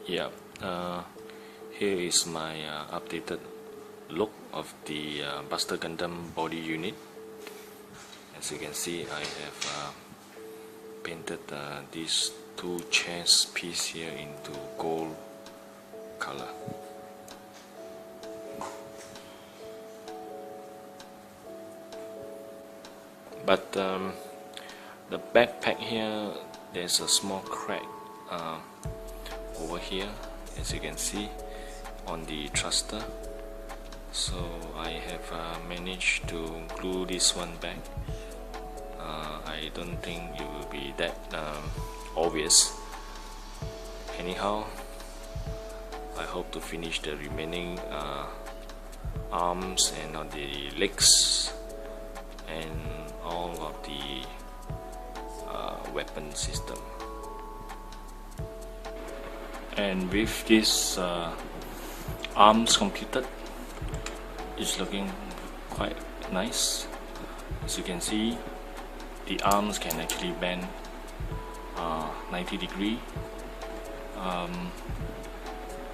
Yeah, here is my updated look of the Buster Gundam body unit. As you can see, I have painted these two chest piece here into gold color. But the backpack here, there's a small crack over here, as you can see, on the thruster. So I have managed to glue this one back. I don't think it will be that obvious. Anyhow, I hope to finish the remaining arms and on the legs and all of the weapon system. And with this arms completed, it's looking quite nice. As you can see, the arms can actually bend 90 degrees.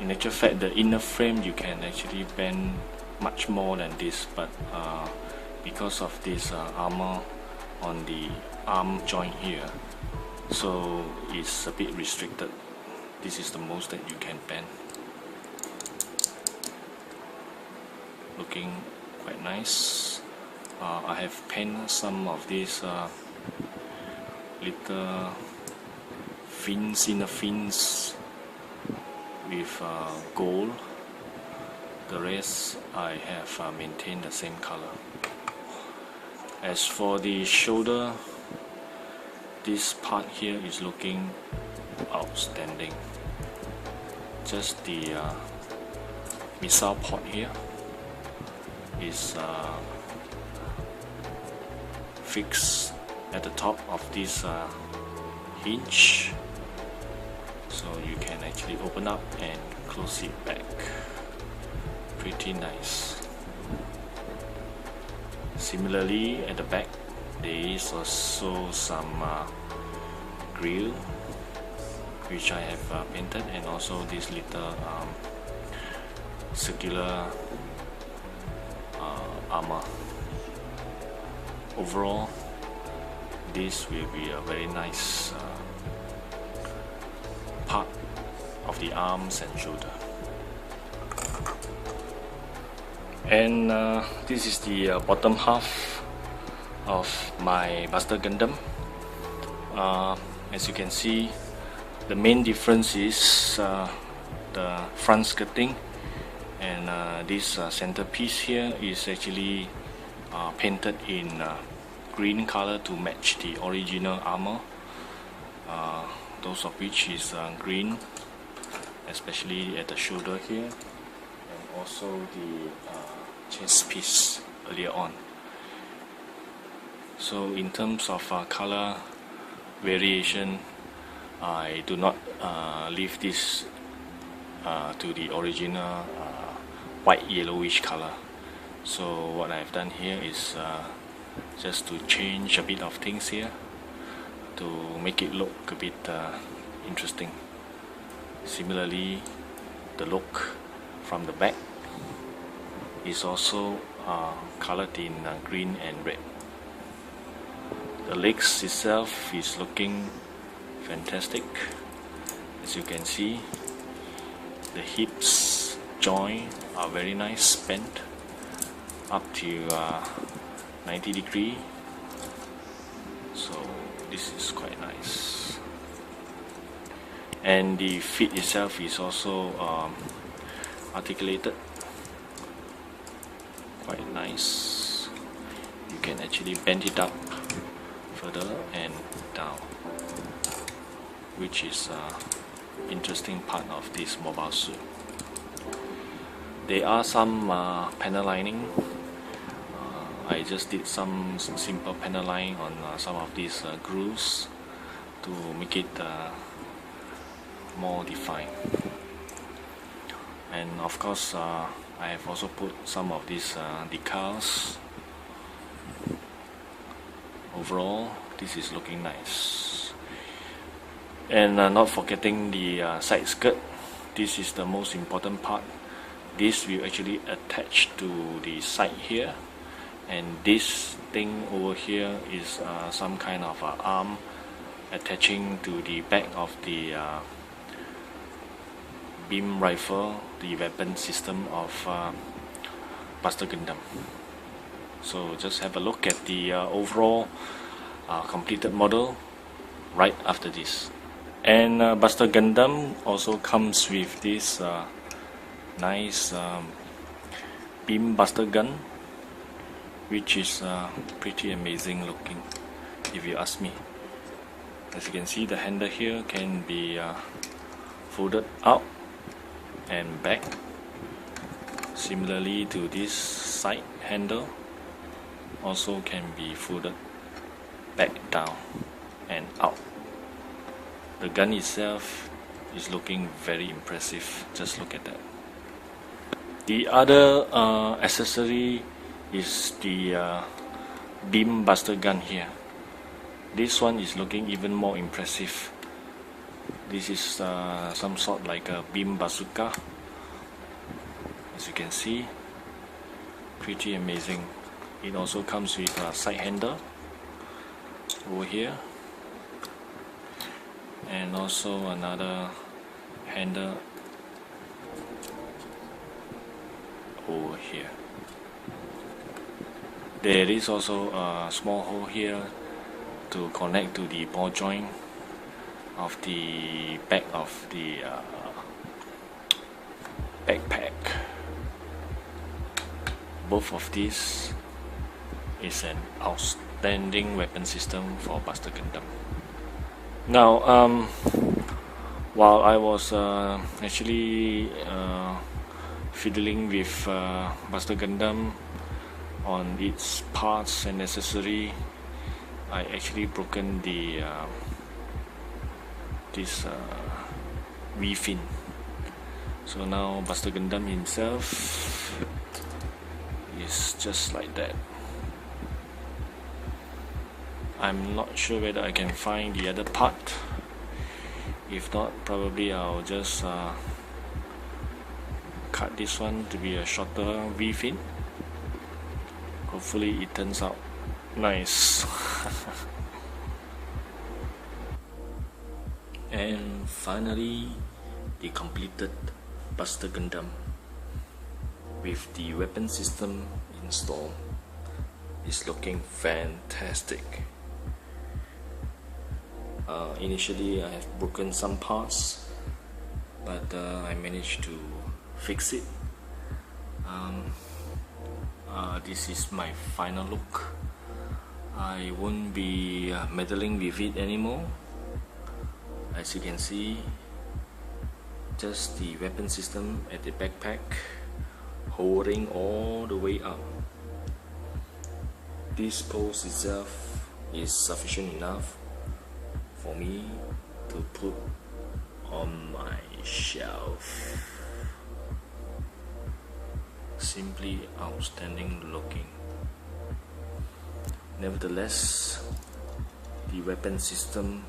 In actual fact, the inner frame you can actually bend much more than this, but because of this armor on the arm joint here, so it's a bit restricted. This is the most that you can bend. Looking quite nice. I have painted some of these little fins, inner fins, with gold. The rest I have maintained the same color. As for the shoulder, this part here is looking outstanding. Just the missile pod here is fixed at the top of this hinge, so you can actually open up and close it back. Pretty nice. Similarly, at the back there is also some grill which I have painted, and also this little circular armor. Overall, this will be a very nice part of the arms and shoulder. And this is the bottom half of my Buster Gundam. As you can see, the main difference is the front skirting, and this centerpiece here is actually painted in green color to match the original armor, those of which is green, especially at the shoulder here, and also the chest piece earlier on. So in terms of color variation, I do not leave this to the original white yellowish color. So what I've done here is just to change a bit of things here to make it look a bit interesting. Similarly, the look from the back is also colored in green and red. The legs itself is looking fantastic. As you can see, the hips joint are very nice, bent up to 90 degrees. So this is quite nice. And the feet itself is also articulated, quite nice. You can actually bend it up further and down, which is interesting part of this mobile suit. There are some panel lining. I just did some simple panel lining on some of these grooves to make it more defined. And of course, I have also put some of these decals. Overall, this is looking nice. And not forgetting the side skirt. this is the most important part. This will actually attach to the side here, and this thing over here is some kind of arm attaching to the back of the beam rifle, the weapon system of Buster Gundam. So just have a look at the overall completed model right after this. And Buster Gundam also comes with this nice beam buster gun, which is pretty amazing looking if you ask me. As you can see, the handle here can be folded out and back, similarly to this side handle also can be folded back, down and out. The gun itself is looking very impressive. Just look at that. The other accessory is the beam buster gun here. This one is looking even more impressive. This is some sort like a beam bazooka. As you can see, pretty amazing. It also comes with a side handle over here, and also another handle over here. There is also a small hole here to connect to the ball joint of the back of the backpack. Both of these is an outstanding weapon system for Buster Gundam. Now, while I was actually fiddling with Buster Gundam on its parts and accessory, I actually broken the this V-fin. So now Buster Gundam himself is just like that. I'm not sure whether I can find the other part. If not, probably I'll just cut this one to be a shorter V-fin. Hopefully it turns out nice. And finally, the completed Buster Gundam with the weapon system installed is looking fantastic. Initially I have broken some parts, but I managed to fix it. This is my final look. I won't be meddling with it anymore. As you can see, just the weapon system at the backpack holding all the way up. This pose itself is sufficient enough for me to put on my shelf. Simply outstanding looking. Nevertheless, the weapon system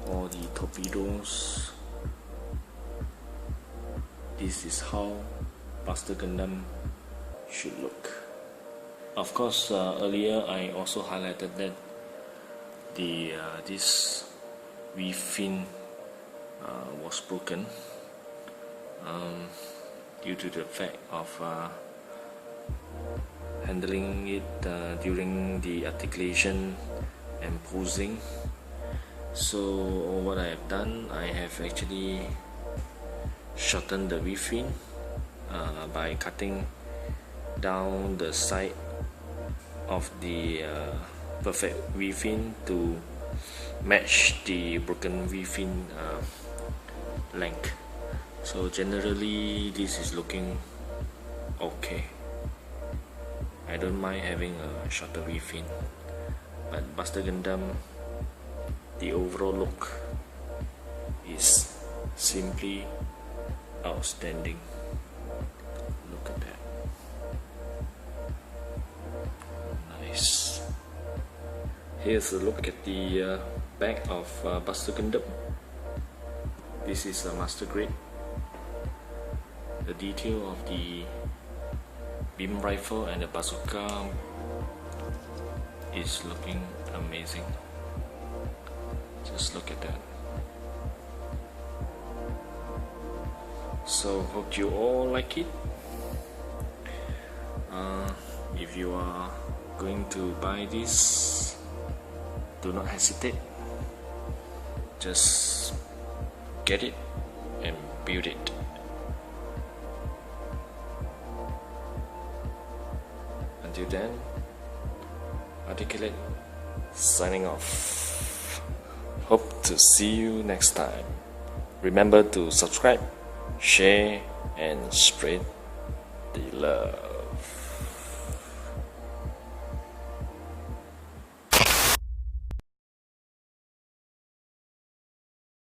or the torpedoes, this is how Buster Gundam should look. Of course, earlier I also highlighted that the this V-fin was broken due to the fact of handling it during the articulation and posing. So what I have done, I have actually shortened the V-fin by cutting down the side of the perfect V-fin to match the broken V-fin length. So generally this is looking okay. I don't mind having a shorter V-fin, but Buster Gundam, the overall look is simply outstanding. Look at that. Nice. Here's a look at the back of Buster Gundam. This is a master grade The detail of the beam rifle and the bazooka is looking amazing. Just look at that. So hope you all like it. If you are going to buy this, do not hesitate. Just get it and build it. Until then, Articulate signing off. Hope to see you next time. Remember to subscribe, share, and spread the love.